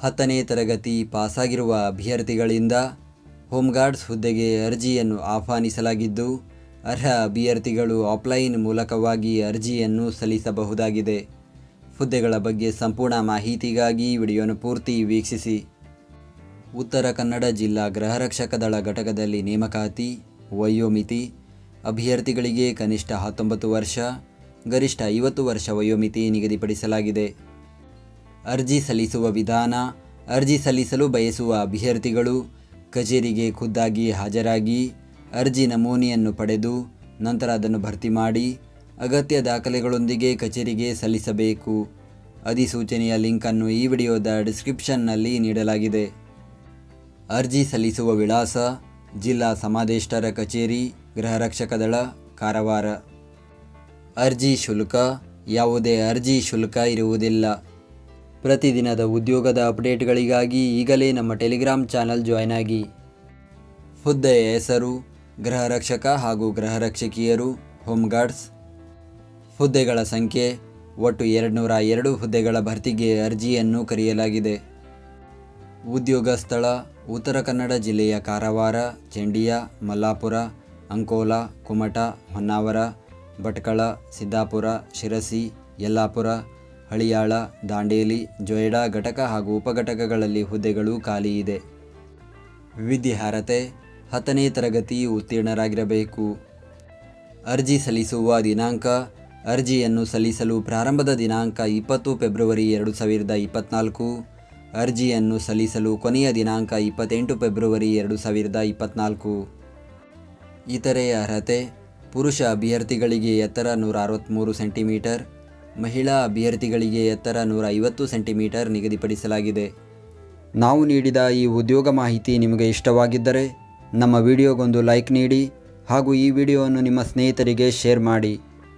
10ನೇ ತರಗತಿ ಪಾಸಾಗಿರುವ ಅಭ್ಯರ್ಥಿಗಳಿಂದ ಹೋಮ್ಗಾರ್ಡ್ಸ್ ಹುದ್ದೆಗೆ ಅರ್ಜಿಯನ್ನು ಆಹ್ವಾನಿಸಲಾಗಿದ್ದು, ಅರ್ಹ ಅಭ್ಯರ್ಥಿಗಳು ಆಫ್ಲೈನ್ ಮೂಲಕವಾಗಿ ಅರ್ಜಿಯನ್ನು ಸಲ್ಲಿಸಬಹುದಾಗಿದೆ. ಹುದ್ದೆಗಳ ಬಗ್ಗೆ ಸಂಪೂರ್ಣ ಮಾಹಿತಿಗಾಗಿ ವಿಡಿಯೋನ ಪೂರ್ತಿ ವೀಕ್ಷಿಸಿ. ಉತ್ತರ ಕನ್ನಡ ಜಿಲ್ಲಾ ಗೃಹರಕ್ಷಕ ದಳ ಘಟಕದಲ್ಲಿ ನೇಮಕಾತಿ. ವಯೋಮಿತಿ: ಅಭ್ಯರ್ಥಿಗಳಿಗೆ ಕನಿಷ್ಠ 19 ವರ್ಷ, ಗರಿಷ್ಠ 50 ವರ್ಷ ವಯೋಮಿತಿ ನಿಗದಿಪಡಿಸಲಾಗಿದೆ. ಅರ್ಜಿ ಸಲ್ಲಿಸುವ ವಿಧಾನ: ಅರ್ಜಿ ಸಲ್ಲಿಸಲು ಬಯಸುವ ಅಭ್ಯರ್ಥಿಗಳು ಕಚೇರಿಗೆ ಖುದ್ದಾಗಿ ಹಾಜರಾಗಿ ಅರ್ಜಿ ನಮೂನೆಯನ್ನು ಪಡೆದು ನಂತರ ಅದನ್ನು ಭರ್ತಿ ಮಾಡಿ ಅಗತ್ಯ ದಾಖಲೆಗಳೊಂದಿಗೆ ಕಚೇರಿಗೆ ಸಲ್ಲಿಸಬೇಕು. ಅಧಿಸೂಚನೆಯ ಲಿಂಕನ್ನು ಈ ವಿಡಿಯೋದ ಡಿಸ್ಕ್ರಿಪ್ಷನ್ನಲ್ಲಿ ನೀಡಲಾಗಿದೆ. ಅರ್ಜಿ ಸಲ್ಲಿಸುವ ವಿಳಾಸ: ಜಿಲ್ಲಾ ಸಮಾದೇಷ್ಟರ ಕಚೇರಿ, ಗೃಹರಕ್ಷಕ ದಳ, ಕಾರವಾರ. ಅರ್ಜಿ ಶುಲ್ಕ: ಯಾವುದೇ ಅರ್ಜಿ ಶುಲ್ಕ ಇರುವುದಿಲ್ಲ. ಪ್ರತಿದಿನದ ಉದ್ಯೋಗದ ಅಪ್ಡೇಟ್ಗಳಿಗಾಗಿ ಈಗಲೇ ನಮ್ಮ ಟೆಲಿಗ್ರಾಮ್ ಚಾನಲ್ ಜಾಯ್ನ್ ಆಗಿ. ಹುದ್ದೆಯ ಹೆಸರು: ಗೃಹರಕ್ಷಕ ಹಾಗೂ ಗೃಹರಕ್ಷಕಿಯರು, ಹೋಮ್ಗಾರ್ಡ್ಸ್. ಹುದ್ದೆಗಳ ಸಂಖ್ಯೆ: ಒಟ್ಟು 202 ಹುದ್ದೆಗಳ ಭರ್ತಿಗೆ ಅರ್ಜಿಯನ್ನು ಕರೆಯಲಾಗಿದೆ. ಉದ್ಯೋಗ ಸ್ಥಳ: ಉತ್ತರ ಕನ್ನಡ ಜಿಲ್ಲೆಯ ಕಾರವಾರ, ಚೆಂಡಿಯ, ಮಲ್ಲಾಪುರ, ಅಂಕೋಲಾ, ಕುಮಟಾ, ಹೊನ್ನಾವರ, ಭಟ್ಕಳ, ಸಿದ್ದಾಪುರ, ಶಿರಸಿ, ಯಲ್ಲಾಪುರ, ಹಳಿಯಾಳ, ದಾಂಡೇಲಿ, ಜೊಯ್ಡಾ ಘಟಕ ಹಾಗೂ ಉಪಘಟಕಗಳಲ್ಲಿ ಹುದ್ದೆಗಳು ಖಾಲಿ ಇದೆ. ವಿದ್ಯಾರ್ಹತೆ: 10ನೇ ತರಗತಿ ಉತ್ತೀರ್ಣರಾಗಿರಬೇಕು. ಅರ್ಜಿ ಸಲ್ಲಿಸುವ ದಿನಾಂಕ: ಅರ್ಜಿಯನ್ನು ಸಲ್ಲಿಸಲು ಪ್ರಾರಂಭದ ದಿನಾಂಕ 20 ಫೆಬ್ರವರಿ 2024. ಅರ್ಜಿಯನ್ನು ಸಲ್ಲಿಸಲು ಕೊನೆಯ ದಿನಾಂಕ 28 ಫೆಬ್ರವರಿ 2024. ಇತರೆ ಅರ್ಹತೆ: ಪುರುಷ ಅಭ್ಯರ್ಥಿಗಳಿಗೆ ಎತ್ತರ 163 ಸೆಂಟಿಮೀಟರ್, ಮಹಿಳಾ ಅಭ್ಯರ್ಥಿಗಳಿಗೆ ಎತ್ತರ 150 ಸೆಂಟಿಮೀಟರ್ ನಿಗದಿಪಡಿಸಲಾಗಿದೆ. ನಾವು ನೀಡಿದ ಈ ಉದ್ಯೋಗ ಮಾಹಿತಿ ನಿಮಗೆ ಇಷ್ಟವಾಗಿದ್ದರೆ ನಮ್ಮ ವಿಡಿಯೋಗೊಂದು ಲೈಕ್ ನೀಡಿ ಹಾಗೂ ಈ ವಿಡಿಯೋವನ್ನು ನಿಮ್ಮ ಸ್ನೇಹಿತರಿಗೆ ಶೇರ್ ಮಾಡಿ.